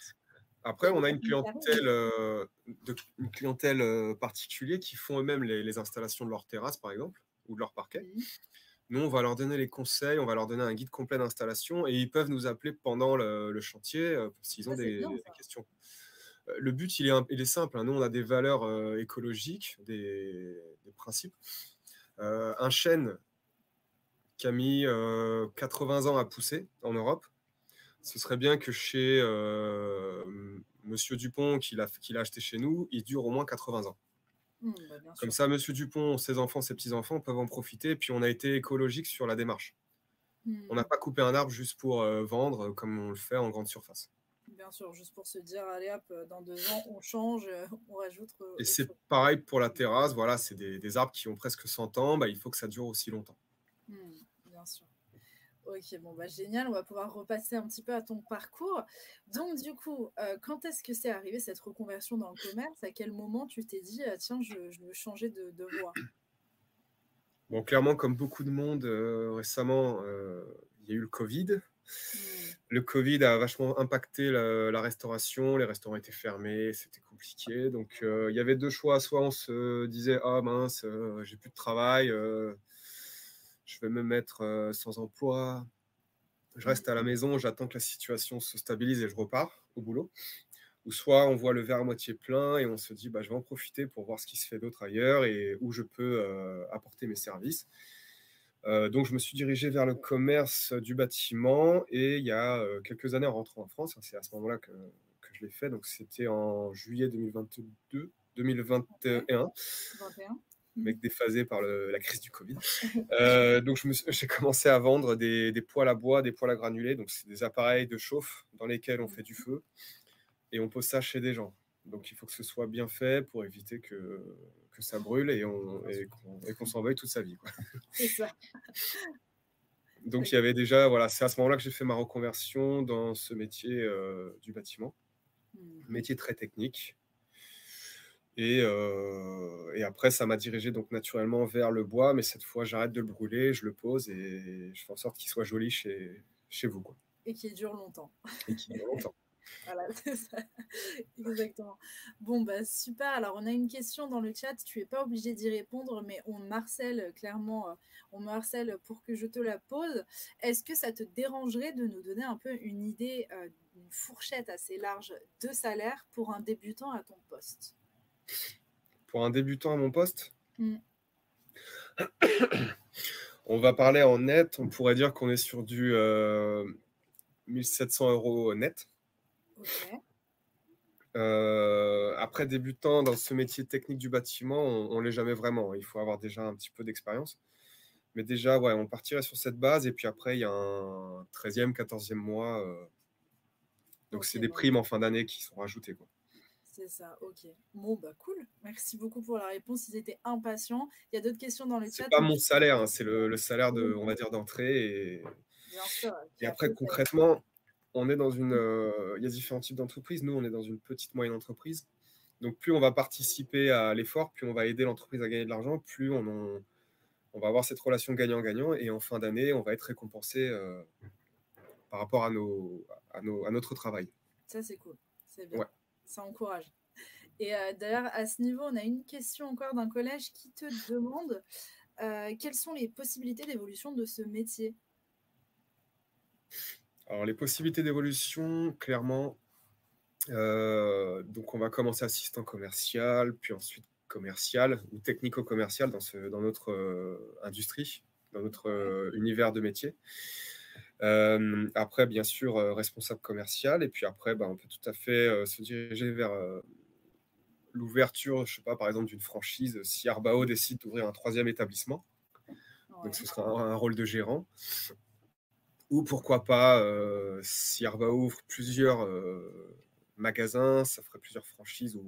il Après, y a des on a personnes qui arrivent, mais une clientèle particulière qui font eux-mêmes les installations de leur terrasse, par exemple, ou de leur parquet. Mhm. Nous, on va leur donner les conseils, on va leur donner un guide complet d'installation et ils peuvent nous appeler pendant le chantier s'ils ont Ça, c'est bien, des ça. questions. Le but, il est simple, hein. Nous, on a des valeurs écologiques, des principes. Un chêne qui a mis 80 ans à pousser en Europe, ce serait bien que chez Monsieur Dupont, qu'il a acheté chez nous, il dure au moins 80 ans. Bah, bien Comme sûr. ça, Monsieur Dupont, ses enfants, ses petits-enfants peuvent en profiter, puis on a été écologique sur la démarche. On n'a Hmm. pas coupé un arbre juste pour vendre comme on le fait en grande surface. Bien sûr, juste pour se dire, allez hop, dans 2 ans, on change, on rajoute Et autre c'est chose. pareil pour la terrasse, voilà, c'est des arbres qui ont presque 100 ans, bah, il faut que ça dure aussi longtemps. Bien sûr. Ok, bon, bah génial, on va pouvoir repasser un petit peu à ton parcours. Donc, du coup, quand est-ce que c'est arrivé cette reconversion dans le commerce? À quel moment tu t'es dit, tiens, je veux changer de voie? Bon, clairement, comme beaucoup de monde récemment, il y a eu le Covid. Hmm. Le Covid a vachement impacté la restauration. Les restaurants étaient fermés, c'était compliqué. Donc, il y avait 2 choix. Soit on se disait: «Ah mince, j'ai plus de travail, je vais me mettre, sans emploi. Je Mmh. reste à la maison, j'attends que la situation se stabilise et je repars au boulot». Ou soit on voit le verre à moitié plein et on se dit: «Bah, je vais en profiter pour voir ce qui se fait d'autre ailleurs et où je peux, apporter mes services». Donc je me suis dirigé vers le commerce du bâtiment et il y a, quelques années en rentrant en France, hein, c'est à ce moment-là que je l'ai fait, donc c'était en juillet 2022, OK. 2021, 21. mec déphasé par la crise du Covid. Donc j'ai commencé à vendre des poêles à bois, des poêles à granulés, donc c'est des appareils de chauffe dans lesquels on fait du feu et on pose ça chez des gens. Donc il faut que ce soit bien fait pour éviter que ça brûle et qu'on s'en veuille toute sa vie, quoi. C'est ça. Donc OK. il y avait déjà, voilà, c'est à ce moment-là que j'ai fait ma reconversion dans ce métier, du bâtiment. Mmh. Métier très technique et après ça m'a dirigé donc naturellement vers le bois, mais cette fois j'arrête de le brûler, je le pose et je fais en sorte qu'il soit joli chez vous, quoi, Et qui dure longtemps. et qu'il dure longtemps. Voilà, c'est ça. Exactement. Bon, bah, super. Alors, on a une question dans le chat. Tu es pas obligé d'y répondre, mais on me harcèle clairement, on me harcèle pour que je te la pose. Est-ce que ça te dérangerait de nous donner un peu une idée, une fourchette assez large de salaire pour un débutant à ton poste? Pour un débutant à mon poste, Mmh. on va parler en net, on pourrait dire qu'on est sur du, 1 700 € net. OK. Après débutant dans ce métier technique du bâtiment, on l'est jamais vraiment, il faut avoir déjà un petit peu d'expérience. Mais déjà, ouais, on partirait sur cette base et puis après il y a un 13e, 14e mois, donc c'est OK, des donc primes en fin d'année qui sont rajoutées, quoi. c'est ça, OK. Bon, bah, cool. Merci beaucoup pour la réponse. Ils étaient impatients. Il y a d'autres questions dans le C'est chat, pas mais mon je salaire, hein, c'est le salaire oui, de, on va dire, d'entrée bien sûr, et qui après après paye. concrètement, on est dans une, il y a différents types d'entreprises. Nous, on est dans une petite moyenne entreprise. Donc plus on va participer à l'effort, plus on va aider l'entreprise à gagner de l'argent, plus on va avoir cette relation gagnant-gagnant et en fin d'année, on va être récompensé, par rapport à notre travail. Ça, c'est cool. C'est bien. Ouais. Ça encourage. Et d'ailleurs, à ce niveau, on a une question encore d'un collège qui te demande quelles sont les possibilités d'évolution de ce métier? Alors les possibilités d'évolution, clairement, donc on va commencer assistant commercial, puis ensuite commercial ou technico-commercial dans notre, industrie, dans notre, Ouais. univers de métier. Après bien sûr, responsable commercial et puis après, bah, on peut tout à fait, se diriger vers, l'ouverture, je sais pas, par exemple d'une franchise, si Arbao décide d'ouvrir un 3e établissement, donc ce Ouais. sera un rôle de gérant. Ou pourquoi pas, si Arbao ouvre plusieurs, magasins, ça ferait plusieurs franchises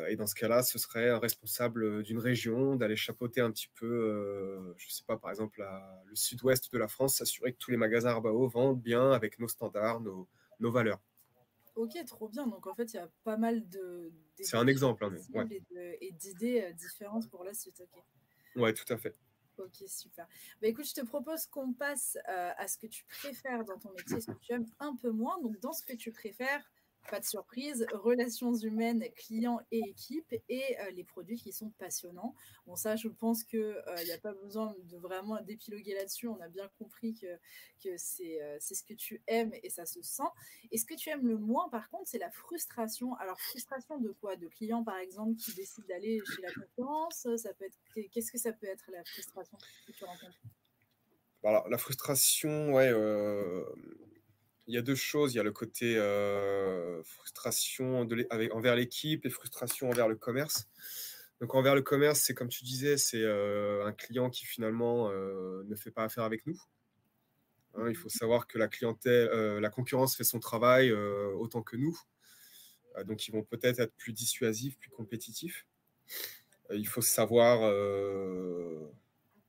et dans ce cas-là, ce serait un responsable, d'une région, d'aller chapeauter un petit peu, je sais pas, par exemple, le sud-ouest de la France, s'assurer que tous les magasins Arbao vendent bien avec nos standards, nos valeurs. Ok, trop bien. Donc en fait, il y a pas mal C'est un d'évolutions exemple, hein, mais ouais. possibles et d'idées différentes pour la suite. Ok. Ouais, tout à fait. Ok, super. Bah, écoute, je te propose qu'on passe à ce que tu préfères dans ton métier, ce que tu aimes un peu moins. Donc, dans ce que tu préfères, pas de surprise, relations humaines, clients et équipe, et les produits qui sont passionnants. Bon, ça, je pense qu'il n'y a pas besoin de vraiment d'épiloguer là-dessus. On a bien compris que c'est ce que tu aimes et ça se sent. Et ce que tu aimes le moins, par contre, c'est la frustration. Alors, frustration de quoi? De clients, par exemple, qui décident d'aller chez la concurrence. Ça peut être... Qu'est-ce que ça peut être, la frustration que tu rencontres? Alors la frustration, ouais, il y a 2 choses. Il y a le côté, frustration envers l'équipe et frustration envers le commerce. Donc envers le commerce, c'est comme tu disais, c'est, un client qui finalement, ne fait pas affaire avec nous, hein. Il faut Mhm. savoir que la concurrence fait son travail, autant que nous. Donc ils vont peut-être être plus dissuasifs, plus compétitifs. Il faut savoir,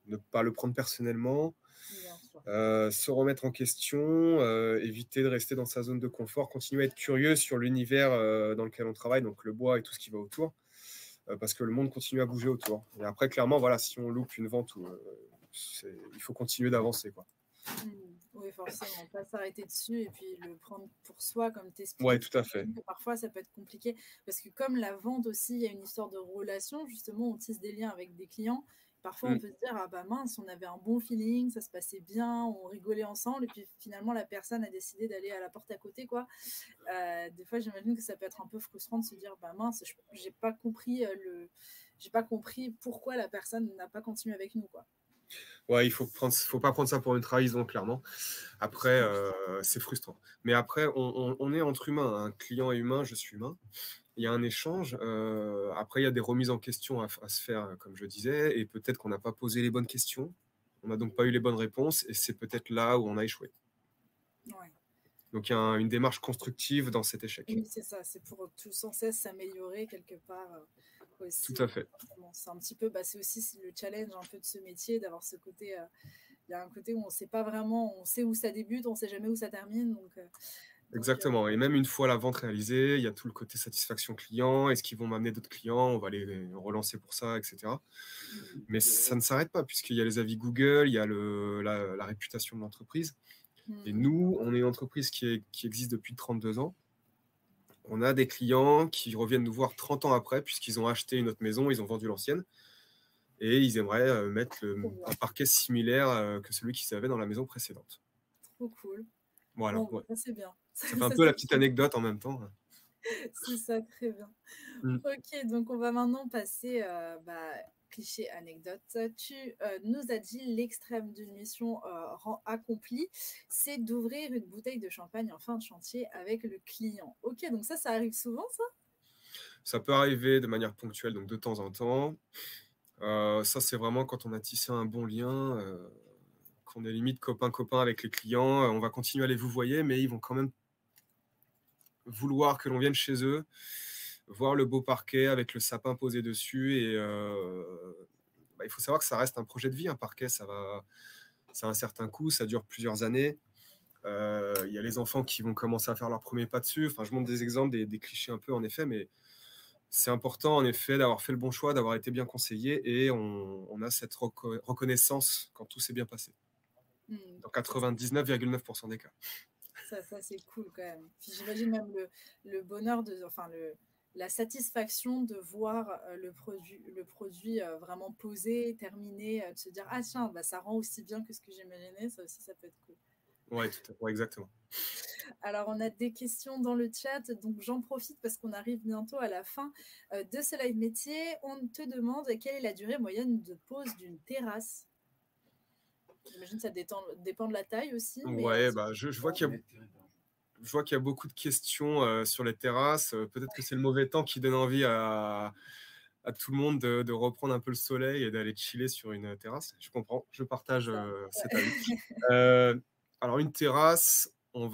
ne pas le prendre personnellement. Bien sûr. Se remettre en question, éviter de rester dans sa zone de confort, continuer à être curieux sur l'univers, dans lequel on travaille, donc le bois et tout ce qui va autour, parce que le monde continue à bouger autour. Et après, clairement, voilà, si on loupe une vente il faut continuer d'avancer, quoi. Mhm. Oui, forcément, pas s'arrêter dessus et puis le prendre pour soi, comme tu Ouais, expliques. tout à fait. Que parfois, ça peut être compliqué parce que comme la vente aussi, il y a une histoire de relation, justement, on tisse des liens avec des clients. Parfois, on Mm. peut se dire, ah bah mince, on avait un bon feeling, ça se passait bien, on rigolait ensemble, et puis finalement, la personne a décidé d'aller à la porte à côté, quoi. Des fois, j'imagine que ça peut être un peu frustrant de se dire, bah mince, j'ai pas compris j'ai pas compris pourquoi la personne n'a pas continué avec nous, quoi. Ouais, faut pas prendre ça pour une trahison, clairement. Après, c'est frustrant. Mais après, on est entre humains. Un client est humain, je suis humain. Il y a un échange. Après, il y a des remises en question à se faire, comme je disais, et peut-être qu'on n'a pas posé les bonnes questions. On n'a donc pas eu les bonnes réponses, et c'est peut-être là où on a échoué. Ouais. Donc, il y a une démarche constructive dans cet échec. Oui, c'est ça, c'est pour tout sans cesse s'améliorer quelque part Tout aussi. à fait. C'est un petit peu, bah, c'est aussi le challenge un peu de ce métier, d'avoir ce côté, il y a un côté où on sait pas vraiment, on sait où ça débute, on sait jamais où ça termine. Exactement. Et même une fois la vente réalisée, il y a tout le côté satisfaction client. Est-ce qu'ils vont m'amener d'autres clients? On va les relancer pour ça, etc. Mais ça ne s'arrête pas, puisqu'il y a les avis Google, il y a la réputation de l'entreprise. Et nous, on est une entreprise qui existe depuis 32 ans. On a des clients qui reviennent nous voir 30 ans après, puisqu'ils ont acheté une autre maison, ils ont vendu l'ancienne, et ils aimeraient mettre un parquet similaire que celui qu'ils avaient dans la maison précédente. Trop cool. Voilà, Bon, ouais. ça c'est bien. Ça fait un peu la petite anecdote en même temps. C'est ça, très bien. Mm. Ok, donc on va maintenant passer, cliché anecdote. Tu nous as dit l'extrême d'une mission accomplie, c'est d'ouvrir une bouteille de champagne en fin de chantier avec le client. Ok, donc ça arrive souvent, ça? Ça peut arriver de manière ponctuelle, donc de temps en temps. Ça, c'est vraiment quand on a tissé un bon lien, qu'on est limite copain-copain avec les clients. On va continuer à les vous voyez, mais ils vont quand même vouloir que l'on vienne chez eux, voir le beau parquet avec le sapin posé dessus. Et il faut savoir que ça reste un projet de vie, un parquet. Ça a un certain coût, ça dure plusieurs années. Il y a les enfants qui vont commencer à faire leurs premiers pas dessus. Enfin, je montre des exemples, des clichés un peu, en effet, mais c'est important, en effet, d'avoir fait le bon choix, d'avoir été bien conseillé, et on a cette reconnaissance quand tout s'est bien passé. Dans 99,9% des cas. Ça c'est cool quand même. Puis j'imagine même le bonheur la satisfaction de voir le produit vraiment posé, terminé, de se dire ah tiens, bah, ça rend aussi bien que ce que j'imaginais, ça aussi ça peut être cool. Ouais, tout à fait, ouais, exactement. Alors on a des questions dans le chat, donc j'en profite parce qu'on arrive bientôt à la fin de ce live métier. On te demande quelle est la durée moyenne de pose d'une terrasse. J'imagine que ça dépend de la taille aussi. Ouais, je vois qu'il y a beaucoup de questions sur les terrasses. Peut-être que c'est le mauvais temps qui donne envie à tout le monde de reprendre un peu le soleil et d'aller chiller sur une terrasse. Je comprends, je partage cet avis. Alors, une terrasse, en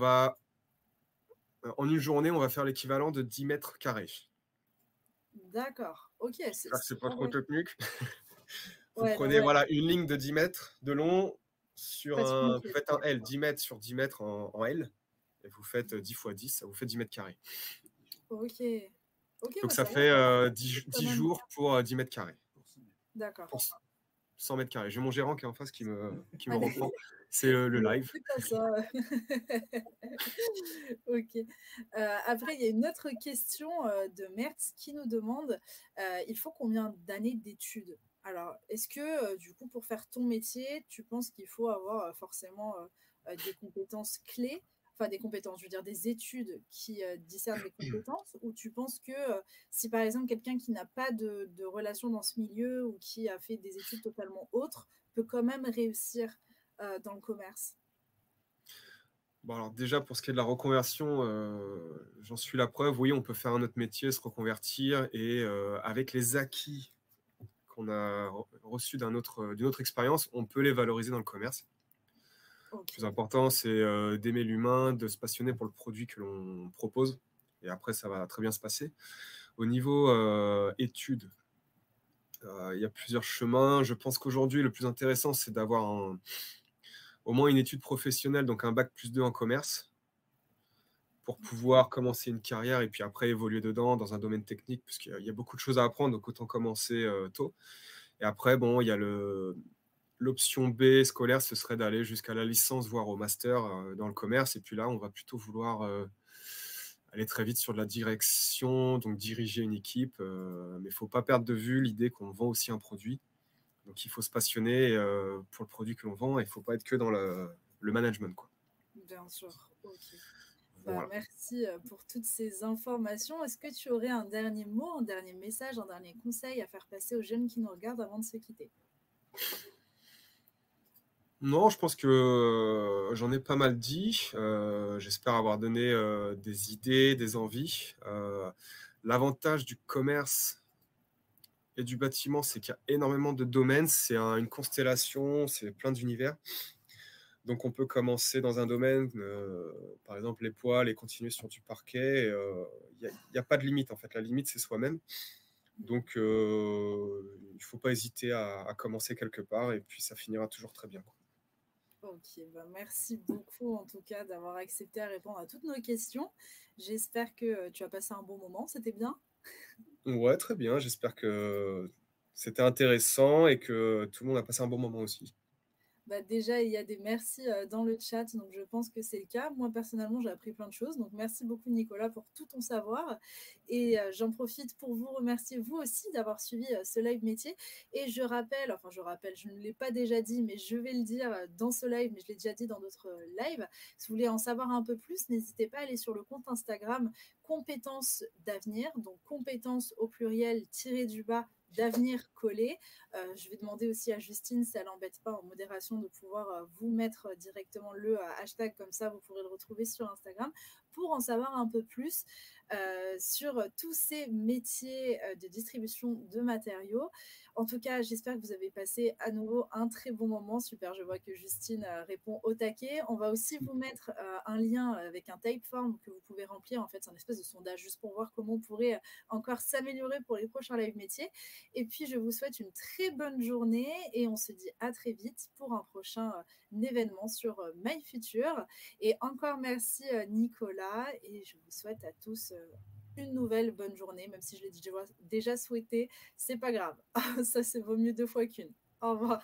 une journée, on va faire l'équivalent de 10 mètres carrés. D'accord, ok. C'est pas trop technique. Vous Ouais, prenez une ligne de 10 mètres de long, vous faites un L, 10 mètres sur 10 mètres en L, et vous faites 10 x 10, ça vous fait 10 mètres carrés. Ok. Donc ça fait 10 jours pour 10 mètres carrés. D'accord. Pour 100 mètres carrés. J'ai mon gérant qui est en face qui me reprend. C'est le live. C'est pas ça. Ok. Après, il y a une autre question de Mertz qui nous demande il faut combien d'années d'études? Alors, est-ce que du coup, pour faire ton métier, tu penses qu'il faut avoir forcément des compétences clés, enfin des compétences, je veux dire des études qui discernent les compétences, ou tu penses que si par exemple quelqu'un qui n'a pas de relation dans ce milieu ou qui a fait des études totalement autres peut quand même réussir dans le commerce? Bon, alors déjà, pour ce qui est de la reconversion, j'en suis la preuve. Oui, on peut faire un autre métier, se reconvertir, et avec les acquis qu'on a reçus d'une autre expérience, on peut les valoriser dans le commerce. Le plus important, c'est d'aimer l'humain, de se passionner pour le produit que l'on propose, et après, ça va très bien se passer. Au niveau études, il y a plusieurs chemins. Je pense qu'aujourd'hui, le plus intéressant, c'est d'avoir au moins une étude professionnelle, donc un bac+2 en commerce, pour pouvoir commencer une carrière et puis après évoluer dedans dans un domaine technique, puisqu'il y a beaucoup de choses à apprendre, donc autant commencer tôt. Et après, bon, il y a le l'option B scolaire, ce serait d'aller jusqu'à la licence, voire au master, dans le commerce et puis là, on va plutôt vouloir, aller très vite sur de la direction, donc diriger une équipe, mais il faut pas perdre de vue l'idée qu'on vend aussi un produit. Donc il faut se passionner, pour le produit que l'on vend et il faut pas être que dans le management, quoi. Bien sûr, OK. Bah, Voilà. merci, pour toutes ces informations. Est-ce que tu aurais un dernier mot, un dernier message, un dernier conseil à faire passer aux jeunes qui nous regardent avant de se quitter? Non, je pense que, j'en ai pas mal dit, j'espère avoir donné, des idées, des envies. L'avantage du commerce et du bâtiment, c'est qu'il y a énormément de domaines, c'est une constellation, c'est plein d'univers. Donc on peut commencer dans un domaine, par exemple les poils et continuer sur du parquet, il y a pas de limite en fait, la limite c'est soi-même. Donc il faut pas hésiter à commencer quelque part et puis ça finira toujours très bien, quoi. OK, bah, merci beaucoup en tout cas d'avoir accepté à répondre à toutes nos questions. J'espère que, tu as passé un bon moment, c'était bien? Ouais, très bien, j'espère que c'était intéressant et que tout le monde a passé un bon moment aussi. Bah, déjà, il y a des merci, dans le chat, donc je pense que c'est le cas. Moi, personnellement, j'ai appris plein de choses, donc merci beaucoup Nicolas pour tout ton savoir et j'en profite pour vous remercier vous aussi d'avoir suivi, ce live métier et je rappelle, je ne l'ai pas déjà dit, mais je vais le dire, dans ce live, mais je l'ai déjà dit dans d'autres, lives. Si vous voulez en savoir un peu plus, n'hésitez pas à aller sur le compte Instagram compétences d'avenir, donc compétences au pluriel tiré du bas d'avenir collé. Je vais demander aussi à Justine, si elle n'embête pas en modération, de pouvoir vous mettre directement le hashtag, comme ça vous pourrez le retrouver sur Instagram pour en savoir un peu plus sur tous ces métiers de distribution de matériaux. En tout cas, j'espère que vous avez passé à nouveau un très bon moment. Super, je vois que Justine répond au taquet. On va aussi vous mettre un lien avec un typeform que vous pouvez remplir. En fait, c'est un espèce de sondage juste pour voir comment on pourrait encore s'améliorer pour les prochains live métiers. Et puis, je vous souhaite une très bonne journée et on se dit à très vite pour un prochain événement sur My Future. Et encore merci Nicolas et je vous souhaite à tous une nouvelle bonne journée, même si je l'ai déjà souhaité, c'est pas grave. Ça, c'est vaut mieux deux fois qu'une. Au revoir.